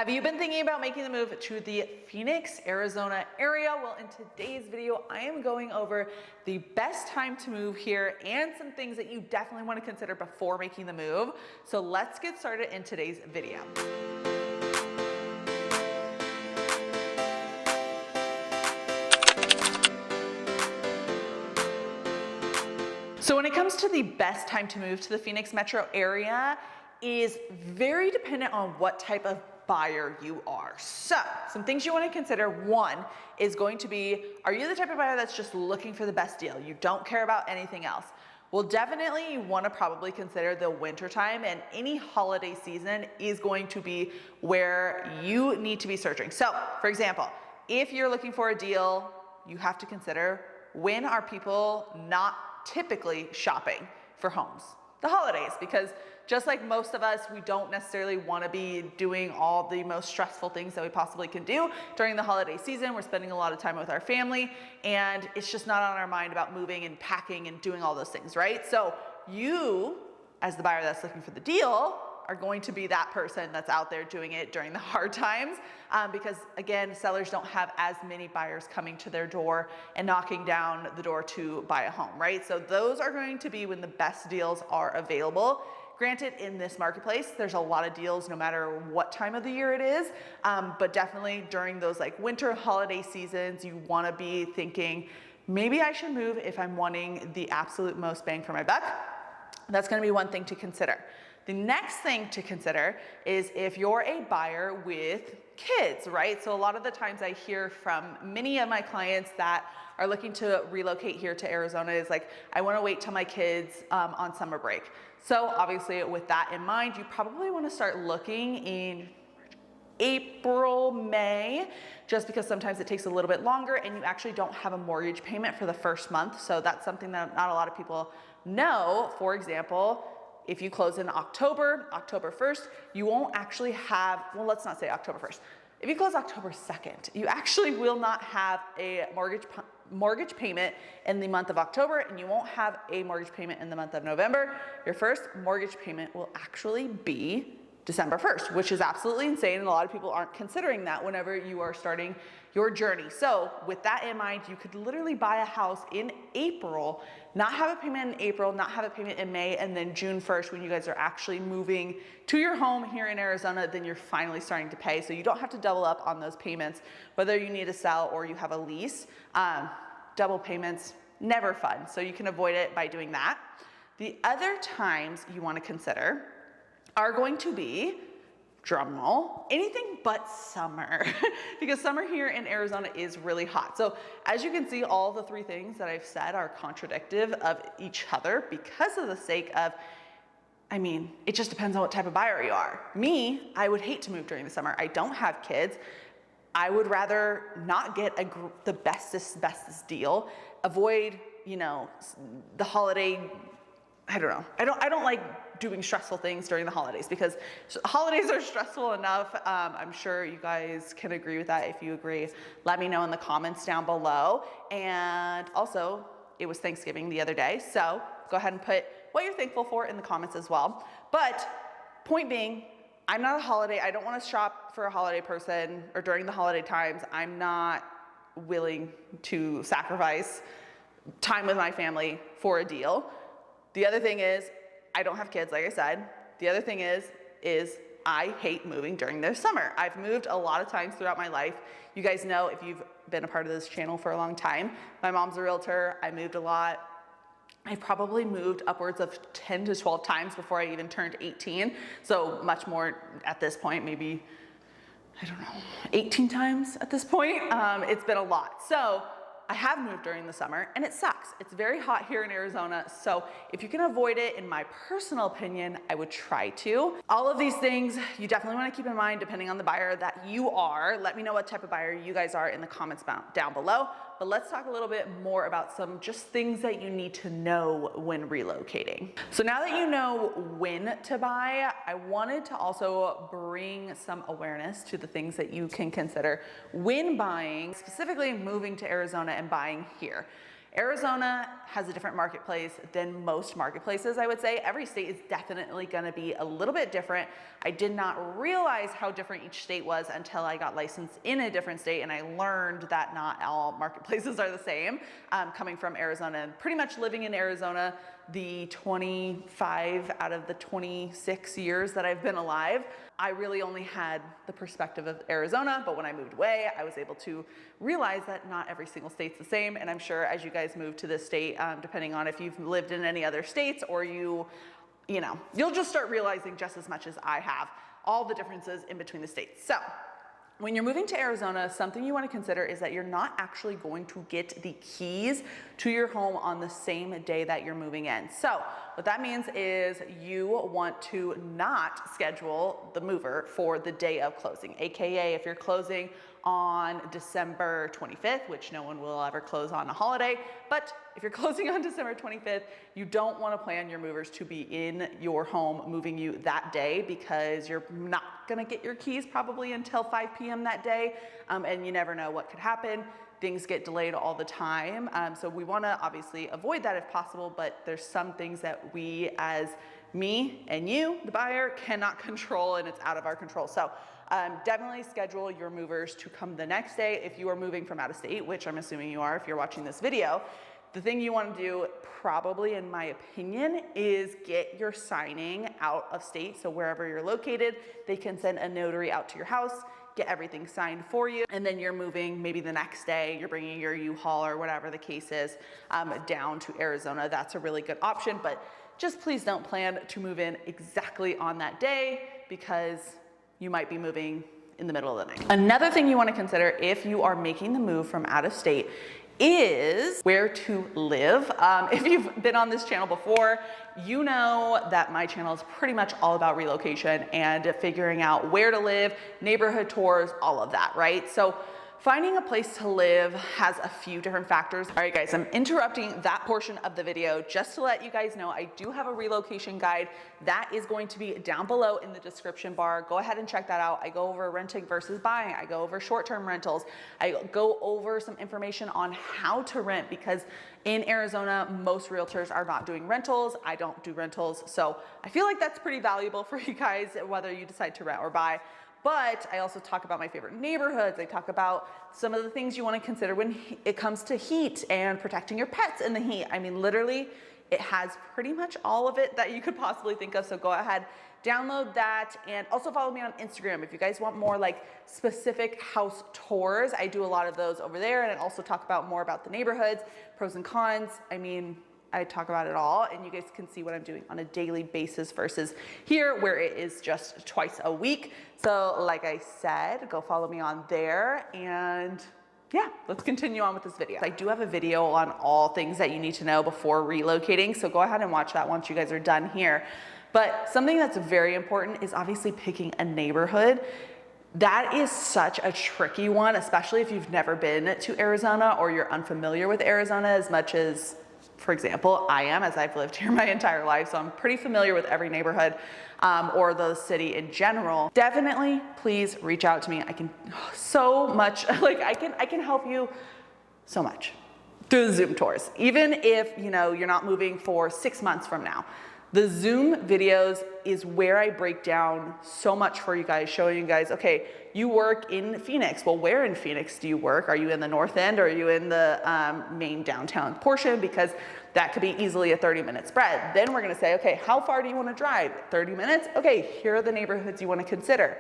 Have you been thinking about making the move to the Phoenix, Arizona area? Well, in today's video, I am going over the best time to move here and some things that you definitely want to consider before making the move. So let's get started in today's video. So when it comes to the best time to move to the Phoenix metro area is very dependent on what type of buyer you are. So some things you want to consider. One is going to be, are you the type of buyer that's just looking for the best deal? You don't care about anything else? Well, definitely you want to probably consider the winter time, and any holiday season is going to be where you need to be searching. So for example, if you're looking for a deal, you have to consider, when are people not typically shopping for homes? The holidays, because just like most of us, we don't necessarily want to be doing all the most stressful things that we possibly can do during the holiday season. We're spending a lot of time with our family, and it's just not on our mind about moving and packing and doing all those things, right? So you, as the buyer that's looking for the deal, are going to be that person that's out there doing it during the hard times, because again, sellers don't have as many buyers coming to their door and knocking down the door to buy a home, right? So those are going to be when the best deals are available. Granted, in this marketplace, there's a lot of deals no matter what time of the year it is, but definitely during those like winter holiday seasons, you want to be thinking, maybe I should move if I'm wanting the absolute most bang for my buck. That's going to be one thing to consider. The next thing to consider is if you're a buyer with kids, right? So a lot of the times I hear from many of my clients that are looking to relocate here to Arizona is like, I want to wait till my kids on summer break. So obviously with that in mind, you probably want to start looking in April, May, just because sometimes it takes a little bit longer and you actually don't have a mortgage payment for the first month. So that's something that not a lot of people know. For example, if you close in October 1st, you won't actually have, well, let's not say October 1st. If you close October 2nd, you actually will not have a mortgage payment in the month of October, and you won't have a mortgage payment in the month of November. Your first mortgage payment will actually be December 1st, which is absolutely insane, and a lot of people aren't considering that whenever you are starting your journey. So with that in mind, you could literally buy a house in April, not have a payment in April, not have a payment in May, and then June 1st, when you guys are actually moving to your home here in Arizona, then you're finally starting to pay. So you don't have to double up on those payments, whether you need to sell or you have a lease. Double payments, never fun. So you can avoid it by doing that. The other times you want to consider are going to be, drum roll, anything but summer, because summer here in Arizona is really hot. So as you can see, all the three things that I've said are contradictive of each other because of the sake of, I mean, it just depends on what type of buyer you are. Me, I would hate to move during the summer. I don't have kids. I would rather not get the bestest deal, avoid, you know, the holiday, I don't know. I don't like doing stressful things during the holidays because holidays are stressful enough. I'm sure you guys can agree with that. If you agree, let me know in the comments down below. And also, it was Thanksgiving the other day, so go ahead and put what you're thankful for in the comments as well. But point being, I'm not a holiday. I don't want to shop for a holiday person, or during the holiday times. I'm not willing to sacrifice time with my family for a deal. The other thing is, I don't have kids, like I said. The other thing is I hate moving during the summer. I've moved a lot of times throughout my life. You guys know, if you've been a part of this channel for a long time, my mom's a realtor. I moved a lot. I probably moved upwards of 10 to 12 times before I even turned 18. So much more at this point, maybe, I don't know, 18 times at this point. It's been a lot. So I have moved during the summer, and it sucks. It's very hot here in Arizona, so if you can avoid it, in my personal opinion, I would try to. All of these things you definitely want to keep in mind depending on the buyer that you are. Let me know what type of buyer you guys are in the comments down below. But let's talk a little bit more about some just things that you need to know when relocating. So now that you know when to buy, I wanted to also bring some awareness to the things that you can consider when buying, specifically moving to Arizona and buying here. Arizona has a different marketplace than most marketplaces, I would say. Every state is definitely gonna be a little bit different. I did not realize how different each state was until I got licensed in a different state, and I learned that not all marketplaces are the same. Coming from Arizona and pretty much living in Arizona the 25 out of the 26 years that I've been alive, I really only had the perspective of Arizona, but when I moved away, I was able to realize that not every single state's the same. And I'm sure as you guys move to this state, depending on if you've lived in any other states or you'll just start realizing just as much as I have, all the differences in between the states. So when you're moving to Arizona, something you want to consider is that you're not actually going to get the keys to your home on the same day that you're moving in. So what that means is you want to not schedule the mover for the day of closing, AKA if you're closing on December 25th, which no one will ever close on a holiday, but if you're closing on December 25th, you don't want to plan your movers to be in your home moving you that day, because you're not going to get your keys probably until 5 p.m. that day, and you never know what could happen. Things get delayed all the time, so we want to obviously avoid that if possible, but there's some things that we, as me and you, the buyer, cannot control, and it's out of our control. So definitely schedule your movers to come the next day. If you are moving from out of state, which I'm assuming you are if you're watching this video, the thing you want to do, probably in my opinion, is get your signing out of state. So wherever you're located, they can send a notary out to your house, get everything signed for you, and then you're moving maybe the next day, you're bringing your U-Haul or whatever the case is down to Arizona. That's a really good option, but just please don't plan to move in exactly on that day, because you might be moving in the middle of the night. Another thing you want to consider if you are making the move from out of state is where to live. If you've been on this channel before, you know that my channel is pretty much all about relocation and figuring out where to live, neighborhood tours, all of that, right? So finding a place to live has a few different factors. All right, guys, I'm interrupting that portion of the video just to let you guys know I do have a relocation guide that is going to be down below in the description bar. Go ahead and check that out. I go over renting versus buying. I go over short-term rentals. I go over some information on how to rent, because in Arizona, most realtors are not doing rentals. I don't do rentals. So I feel like that's pretty valuable for you guys, whether you decide to rent or buy. But I also talk about my favorite neighborhoods. I talk about some of the things you want to consider when it comes to heat and protecting your pets in the heat. I mean, literally, it has pretty much all of it that you could possibly think of. So go ahead, download that, and also follow me on Instagram. If you guys want more like specific house tours, I do a lot of those over there, and I also talk about more about the neighborhoods, pros and cons. I mean, I talk about it all, and you guys can see what I'm doing on a daily basis versus here where it is just twice a week. So like I said, go follow me on there, and yeah, let's continue on with this video. I do have a video on all things that you need to know before relocating, so go ahead and watch that once you guys are done here. But something that's very important is obviously picking a neighborhood. That is such a tricky one, especially if you've never been to Arizona or you're unfamiliar with Arizona as much as, for example, I am, as I've lived here my entire life, so I'm pretty familiar with every neighborhood or the city in general. Definitely, please reach out to me. I can so much, like I can help you so much through the Zoom tours. Even if you're not moving for 6 months from now, the Zoom videos is where I break down so much for you guys, showing you guys, okay, you work in Phoenix. Well, where in Phoenix do you work? Are you in the north end, or are you in the main downtown portion? Because that could be easily a 30-minute spread. Then we're gonna say, okay, how far do you wanna drive? 30 minutes? Okay, here are the neighborhoods you wanna consider.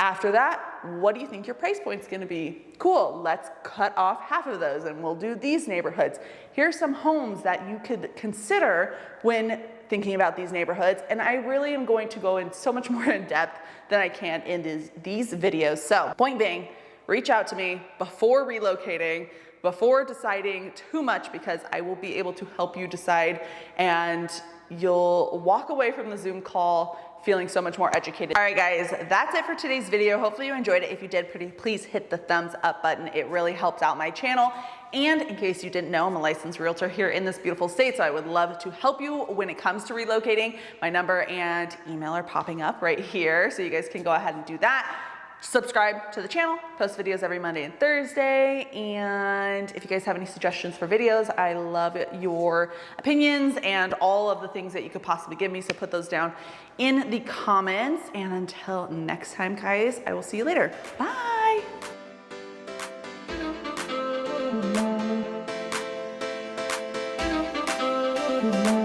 After that, what do you think your price point's gonna be? Cool, let's cut off half of those and we'll do these neighborhoods. Here's some homes that you could consider when thinking about these neighborhoods. And I really am going to go in so much more in depth than I can in these videos. So point being, reach out to me before relocating, before deciding too much, because I will be able to help you decide, and you'll walk away from the Zoom call feeling so much more educated. All right, guys, that's it for today's video. Hopefully you enjoyed it. If you did, please hit the thumbs up button. It really helps out my channel. And in case you didn't know, I'm a licensed realtor here in this beautiful state, so I would love to help you when it comes to relocating. My number and email are popping up right here, so you guys can go ahead and do that. Subscribe to the channel, post videos every Monday and Thursday. And if you guys have any suggestions for videos, I love your opinions and all of the things that you could possibly give me. So put those down in the comments. And until next time, guys, I will see you later. Bye. Mm-hmm.